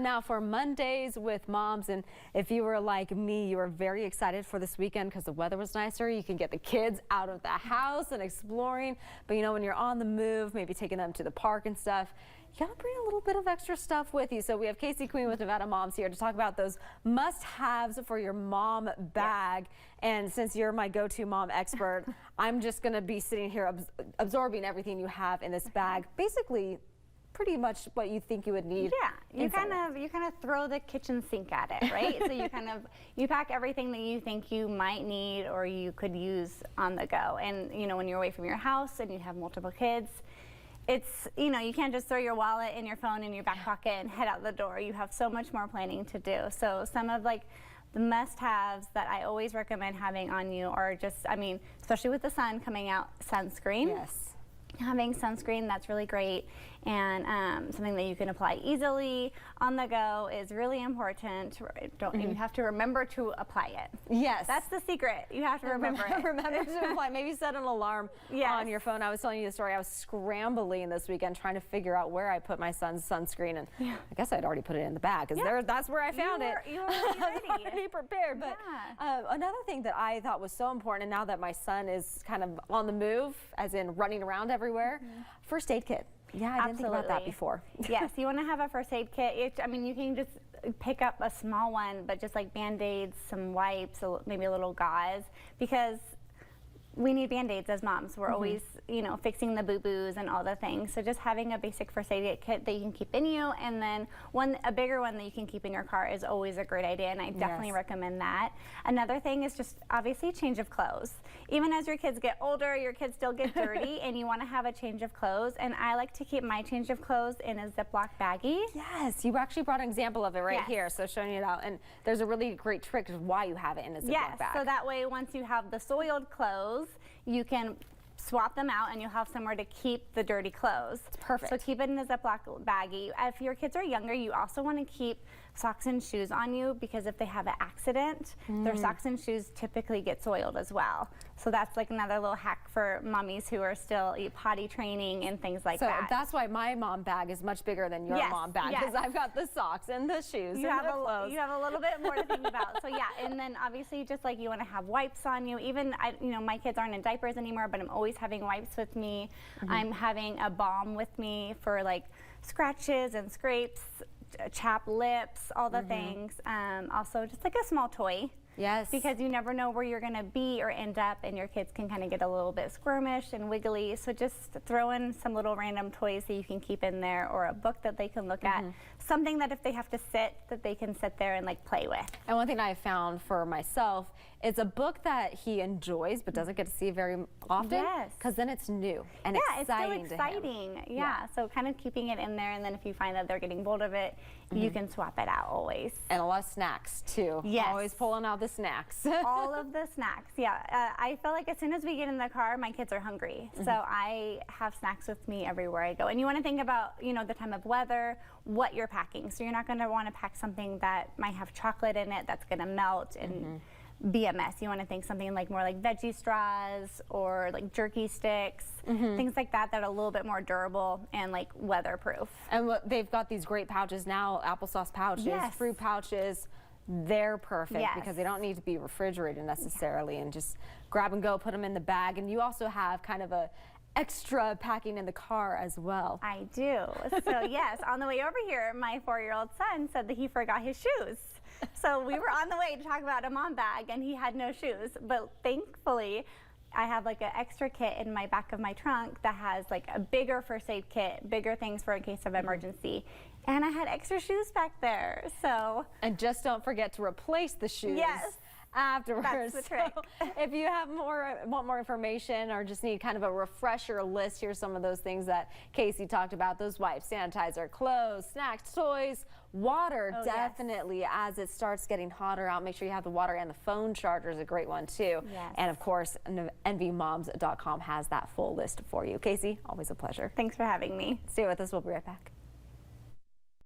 now for Mondays with Moms, and if you were like me, you were very excited for this weekend because the weather was nicer. You can get the kids out of the house and exploring, but you know, when you're on the move, maybe taking them to the park and stuff, you gotta bring a little bit of extra stuff with you. So we have Casey Queen with Nevada Moms here to talk about those must-haves for your mom bag. Yes. And since you're my go-to mom expert, I'm just gonna be sitting here absorbing everything you have in this bag. Basically, pretty much what you think you would need. Yeah, you kind of throw the kitchen sink at it, right? So you pack everything that you think you might need or you could use on the go. And you know, when you're away from your house and you have multiple kids, it's, you know, you can't just throw your wallet and your phone in your back pocket and head out the door. You have so much more planning to do. So some of like the must-haves that I always recommend having on you are just, I mean, especially with the sun coming out, sunscreen. Yes. Having sunscreen, that's really great, and something that you can apply easily on the go is really important. Don't you have to remember to apply it. Yes, that's the secret. You have to remember it. Remember to apply. Maybe set an alarm on your phone. I was telling you the story. I was scrambling this weekend trying to figure out where I put my son's sunscreen, and I guess I'd already put it in the bag because that's where I found it. You were already prepared. But another thing that I thought was so important, and now that my son is kind of on the move, as in running around everywhere, first aid kit. Yeah, I didn't think about that before. Yes, you want to have a first aid kit. I mean, you can just pick up a small one, but just like Band-Aids, some wipes, maybe a little gauze, because we need Band-Aids as moms. We're always, you know, fixing the boo-boos and all the things. So just having a basic first aid kit that you can keep in you, and then a bigger one that you can keep in your car is always a great idea, and I definitely recommend that. Another thing is just obviously change of clothes. Even as your kids get older, your kids still get dirty, and you want to have a change of clothes. And I like to keep my change of clothes in a Ziploc baggie. Yes, you actually brought an example of it right here, so showing it out. And there's a really great trick of why you have it in a Ziploc bag. So that way, once you have the soiled clothes, you can swap them out and you'll have somewhere to keep the dirty clothes. It's perfect. So keep it in a Ziploc baggie. If your kids are younger, you also want to keep socks and shoes on you, because if they have an accident, their socks and shoes typically get soiled as well. So that's like another little hack for mommies who are still potty training and things like that. So that's why my mom bag is much bigger than your mom bag, because I've got the socks and the shoes and the clothes. You have a little bit more to think about. So yeah, and then obviously just like you want to have wipes on you. Even, you know, my kids aren't in diapers anymore, but I'm always having wipes with me. I'm having a balm with me for like scratches and scrapes, chapped lips, all the things. Also just like a small toy. Yes. Because you never know where you're going to be or end up, and your kids can kind of get a little bit squirmish and wiggly. So just throw in some little random toys that you can keep in there, or a book that they can look at. Something that if they have to sit, that they can sit there and like play with. And one thing I found for myself, it's a book that he enjoys but doesn't get to see very often. Yes. Because then it's new and exciting. It's still exciting. Yeah. So kind of keeping it in there, and then if you find that they're getting bored of it, you can swap it out always. And a lot of snacks too. Yes. Always pulling out the snacks. All of the snacks. Yeah. I feel like as soon as we get in the car, my kids are hungry. So I have snacks with me everywhere I go. And you want to think about, you know, the time of weather, what you're packing. So you're not going to want to pack something that might have chocolate in it that's going to melt and be a mess. You want to think something like more like veggie straws or like jerky sticks, things like that that are a little bit more durable and like weatherproof. And they've got these great pouches now, applesauce pouches, fruit pouches. They're perfect because they don't need to be refrigerated necessarily, and just grab and go, put them in the bag. And you also have kind of a extra packing in the car as well. I do. So yes, on the way over here, my 4-year-old son said that he forgot his shoes. So we were on the way to talk about a mom bag, and he had no shoes. But thankfully, I have like an extra kit in my back of my trunk that has like a bigger first aid kit, bigger things for in case of emergency. And I had extra shoes back there. So. And just don't forget to replace the shoes. Afterwards. That's the trick. So if you have want more information, or just need kind of a refresher list, here's some of those things that Casey talked about: those wipes, sanitizer, clothes, snacks, toys, water. Definitely, as it starts getting hotter out, make sure you have the water, and the phone charger is a great one too. And of course, envymoms.com has that full list for you. Casey, always a pleasure. Thanks for having me. Stay with us. We'll be right back.